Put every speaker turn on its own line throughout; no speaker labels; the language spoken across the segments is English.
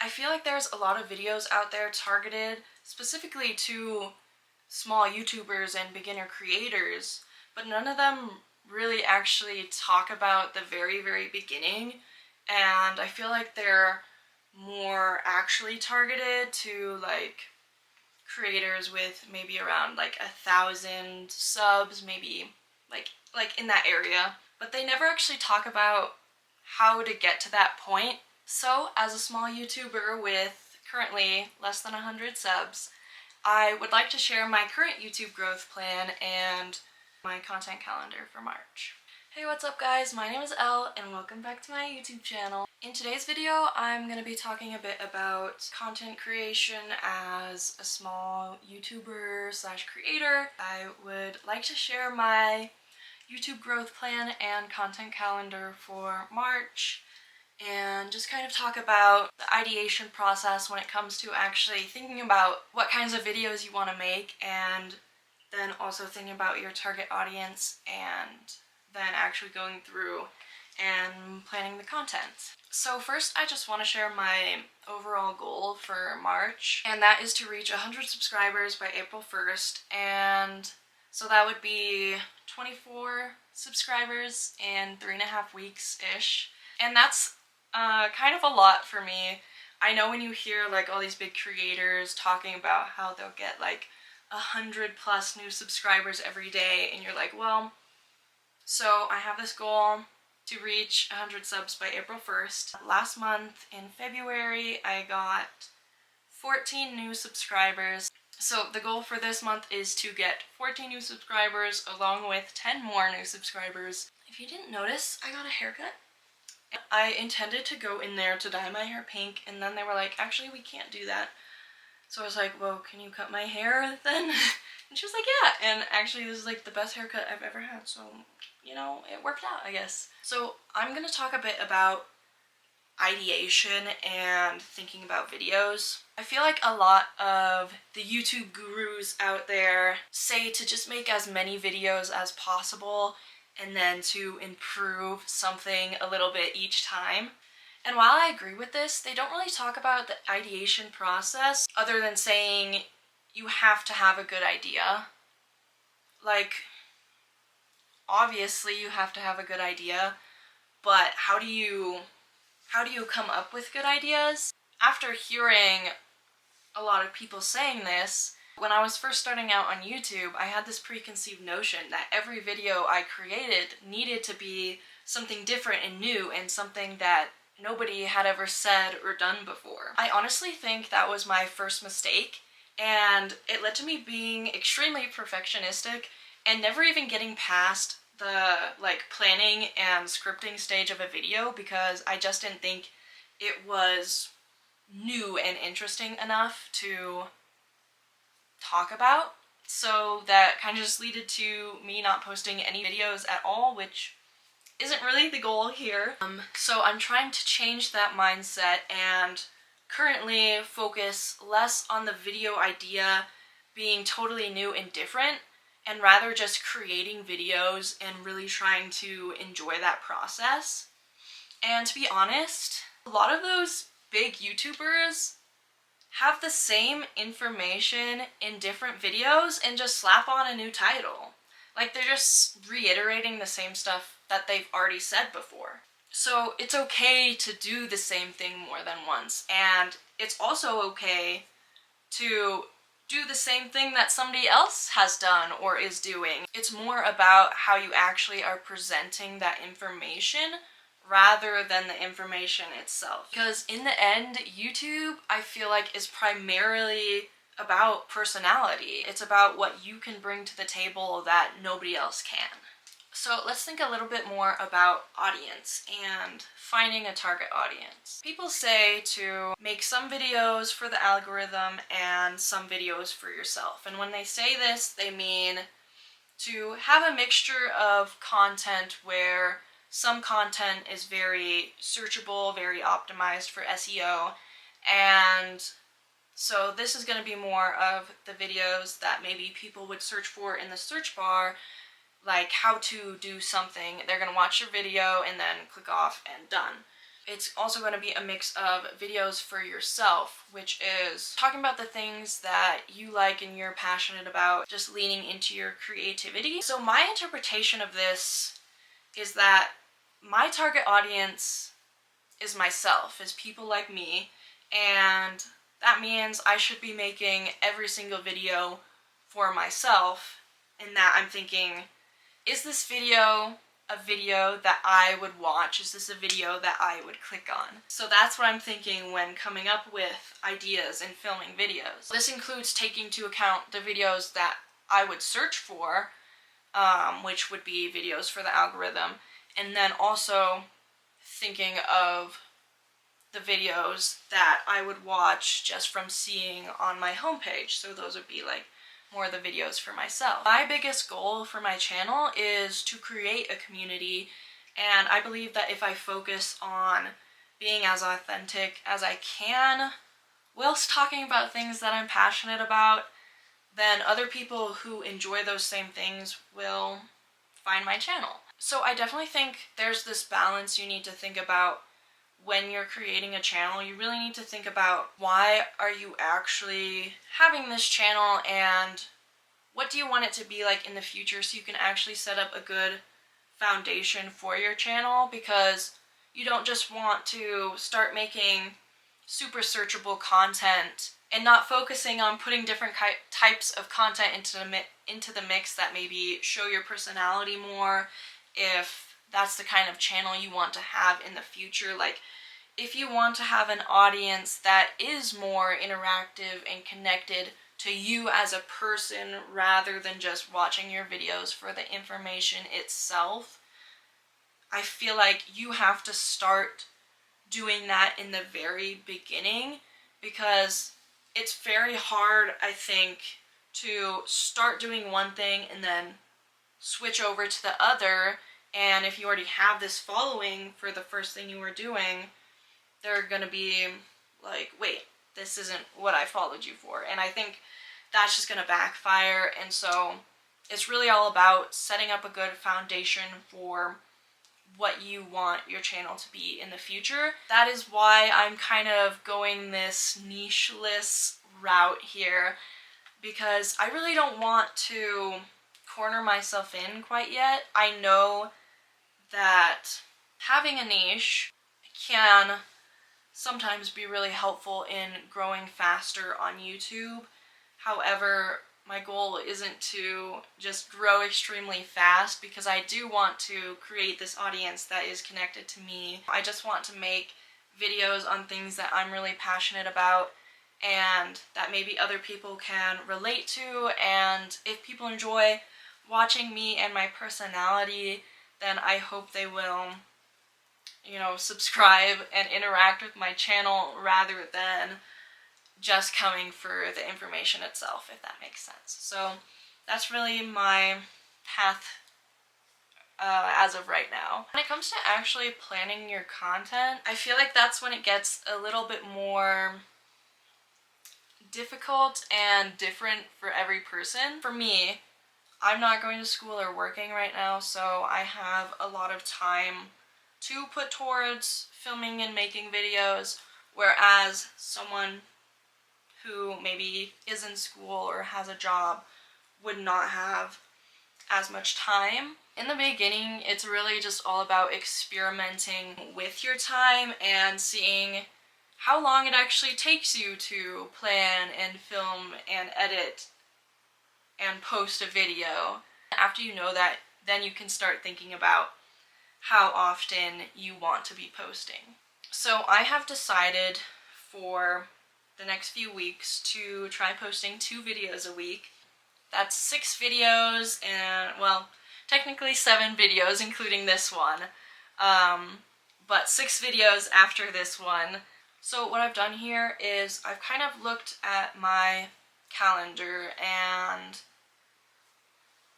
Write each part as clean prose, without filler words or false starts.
I feel like there's a lot of videos out there targeted specifically to small YouTubers and beginner creators, but none of them really actually talk about the very, very beginning, and I feel like they're more actually targeted to like creators with maybe around like 1,000 subs, maybe like in that area, but they never actually talk about how to get to that point. So as a small YouTuber with currently less than 100 subs, I would like to share my current YouTube growth plan and my content calendar for March. Hey, what's up guys? My name is Elle and welcome back to my YouTube channel. In today's video, I'm going to be talking a bit about content creation as a small YouTuber slash creator. I would like to share my YouTube growth plan and content calendar for March and just kind of talk about the ideation process when it comes to actually thinking about what kinds of videos you want to make, and then also thinking about your target audience and then actually going through and planning the content. So first, I just want to share my overall goal for March, and that is to reach 100 subscribers by April 1st, and so that would be 24 subscribers in 3.5 weeks-ish, and that's kind of a lot for me. I know when you hear like all these big creators talking about how they'll get like 100+ new subscribers every day, and you're like, well, so I have this goal to reach 100 subs by April 1st. Last month in February, I got 14 new subscribers. So the goal for this month is to get 14 new subscribers along with 10 more new subscribers. If you didn't notice, I got a haircut. I intended to go in there to dye my hair pink, and then they were like, actually we can't do that. So I was like, well, can you cut my hair then? And she was like, yeah. And actually this is like the best haircut I've ever had, so you know, it worked out, I guess. So I'm gonna talk a bit about ideation and thinking about videos. I feel like a lot of the YouTube gurus out there say to just make as many videos as possible and then to improve something a little bit each time. And while I agree with this, they don't really talk about the ideation process other than saying you have to have a good idea. Like, obviously you have to have a good idea, but how do you come up with good ideas? After hearing a lot of people saying this, when I was first starting out on YouTube, I had this preconceived notion that every video I created needed to be something different and new and something that nobody had ever said or done before. I honestly think that was my first mistake, and it led to me being extremely perfectionistic and never even getting past the like planning and scripting stage of a video because I just didn't think it was new and interesting enough to talk about. So that kind of just led to me not posting any videos at all, which isn't really the goal here. So I'm trying to change that mindset and currently focus less on the video idea being totally new and different, and rather just creating videos and really trying to enjoy that process. And to be honest, a lot of those big YouTubers have the same information in different videos and just slap on a new title. Like, they're just reiterating the same stuff that they've already said before. So it's okay to do the same thing more than once, and it's also okay to do the same thing that somebody else has done or is doing. It's more about how you actually are presenting that information rather than the information itself. Because in the end, YouTube, I feel like, is primarily about personality. It's about what you can bring to the table that nobody else can. So let's think a little bit more about audience and finding a target audience. People say to make some videos for the algorithm and some videos for yourself. And when they say this, they mean to have a mixture of content where some content is very searchable, very optimized for SEO, and so this is going to be more of the videos that maybe people would search for in the search bar, like how to do something. They're going to watch your video and then click off and done. It's also going to be a mix of videos for yourself, which is talking about the things that you like and you're passionate about, just leaning into your creativity. So my interpretation of this is that my target audience is myself, is people like me, and that means I should be making every single video for myself, in that I'm thinking, is this video a video that I would watch? Is this a video that I would click on? So that's what I'm thinking when coming up with ideas and filming videos. This includes taking into account the videos that I would search for, which would be videos for the algorithm, and then also thinking of the videos that I would watch just from seeing on my homepage. So those would be like more of the videos for myself. My biggest goal for my channel is to create a community, and I believe that if I focus on being as authentic as I can whilst talking about things that I'm passionate about, then other people who enjoy those same things will find my channel. So I definitely think there's this balance you need to think about when you're creating a channel. You really need to think about, why are you actually having this channel, and what do you want it to be like in the future, so you can actually set up a good foundation for your channel, because you don't just want to start making super searchable content and not focusing on putting different types of content into the mix that maybe show your personality more, if that's the kind of channel you want to have in the future. Like, if you want to have an audience that is more interactive and connected to you as a person rather than just watching your videos for the information itself, I feel like you have to start doing that in the very beginning, because it's very hard, I think, to start doing one thing and then switch over to the other. And if you already have this following for the first thing you were doing, they're gonna be like, wait, this isn't what I followed you for. And I think that's just gonna backfire. And so it's really all about setting up a good foundation for what you want your channel to be in the future. That is why I'm kind of going this niche-less route here, because I really don't want to corner myself in quite yet. I know that having a niche can sometimes be really helpful in growing faster on YouTube. However, my goal isn't to just grow extremely fast, because I do want to create this audience that is connected to me. I just want to make videos on things that I'm really passionate about and that maybe other people can relate to. And if people enjoy watching me and my personality, then I hope they will, you know, subscribe and interact with my channel rather than just coming for the information itself, if that makes sense. So that's really my path as of right now. When it comes to actually planning your content, I feel like that's when it gets a little bit more difficult and different for every person. For me, I'm not going to school or working right now, so I have a lot of time to put towards filming and making videos, whereas someone who maybe is in school or has a job would not have as much time. In the beginning, it's really just all about experimenting with your time and seeing how long it actually takes you to plan and film and edit and post a video. After you know that, then you can start thinking about how often you want to be posting. So I have decided for the next few weeks to try posting 2 videos a week. That's 6 videos, and well, technically 7 videos including this one, but 6 videos after this one. So what I've done here is I've kind of looked at my calendar, and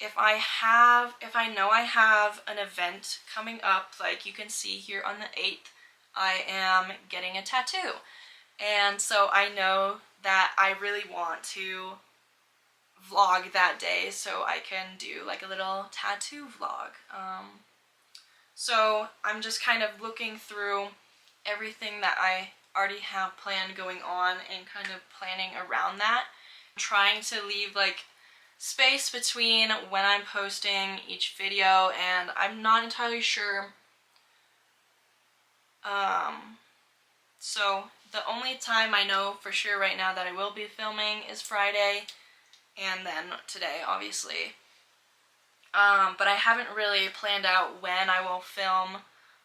if I know I have an event coming up, like you can see here on the 8th, I am getting a tattoo. And so I know that I really want to vlog that day, so I can do like a little tattoo vlog. So I'm just kind of looking through everything that I already have planned going on and kind of planning around that. I'm trying to leave like space between when I'm posting each video, and I'm not entirely sure. So the only time I know for sure right now that I will be filming is Friday, and then today, obviously. But I haven't really planned out when I will film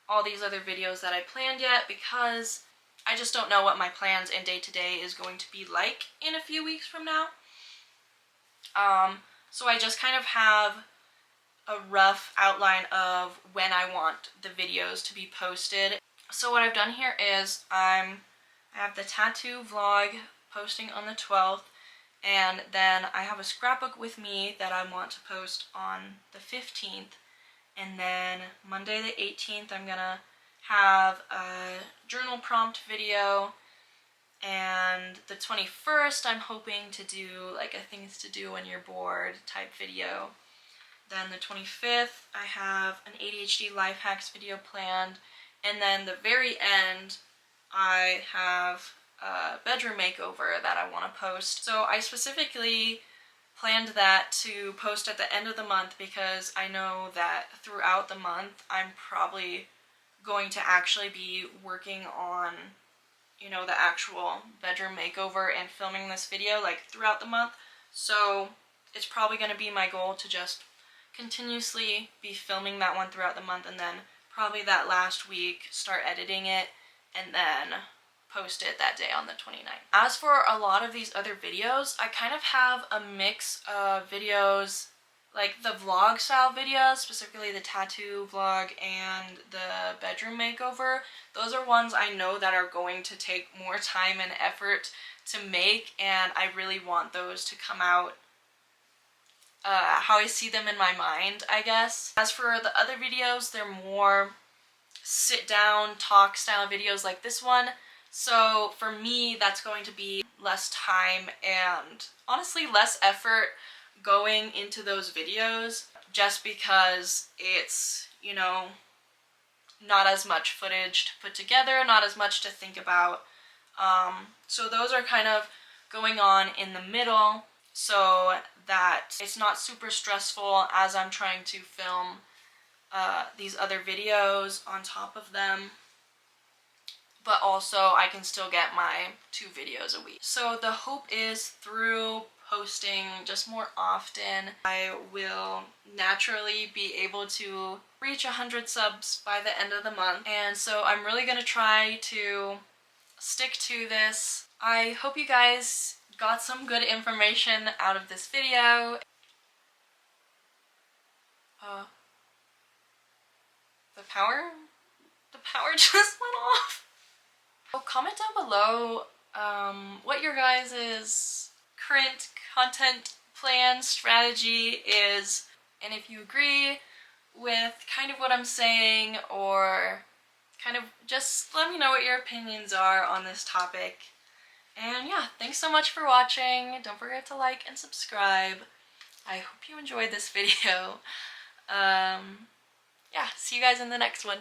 all these other videos that I planned yet, because I just don't know what my plans and day-to-day is going to be like in a few weeks from now. So I just kind of have a rough outline of when I want the videos to be posted. So what I've done here is I have the tattoo vlog posting on the 12th, and then I have a scrapbook with me that I want to post on the 15th, and then Monday the 18th I'm gonna have a journal prompt video, and the 21st I'm hoping to do like a things to do when you're bored type video. Then the 25th I have an ADHD life hacks video planned, and then the very end I have a bedroom makeover that I want to post. So I specifically planned that to post at the end of the month because I know that throughout the month I'm probably going to actually be working on, you know, the actual bedroom makeover and filming this video like throughout the month. So it's probably going to be my goal to just continuously be filming that one throughout the month, and then probably that last week start editing it and then post it that day on the 29th. As for a lot of these other videos, I kind of have a mix of videos, like the vlog style videos, specifically the tattoo vlog and the bedroom makeover. Those are ones I know that are going to take more time and effort to make, and I really want those to come out how I see them in my mind, I guess. As for the other videos, they're more sit down talk style videos like this one. So for me, that's going to be less time and honestly less effort going into those videos, just because it's, you know, not as much footage to put together, not as much to think about. So those are kind of going on in the middle, so that it's not super stressful as I'm trying to film these other videos on top of them, but also I can still get my 2 videos a week. So the hope is through posting just more often, I will naturally be able to reach 100 subs by the end of the month. And so I'm really gonna try to stick to this. I hope you guys got some good information out of this video. The power just went off. So comment down below what your guys' current content plan strategy is, and if you agree with kind of what I'm saying, or kind of just let me know what your opinions are on this topic. And yeah, thanks so much for watching. Don't forget to like and subscribe. I hope you enjoyed this video. Yeah, see you guys in the next one.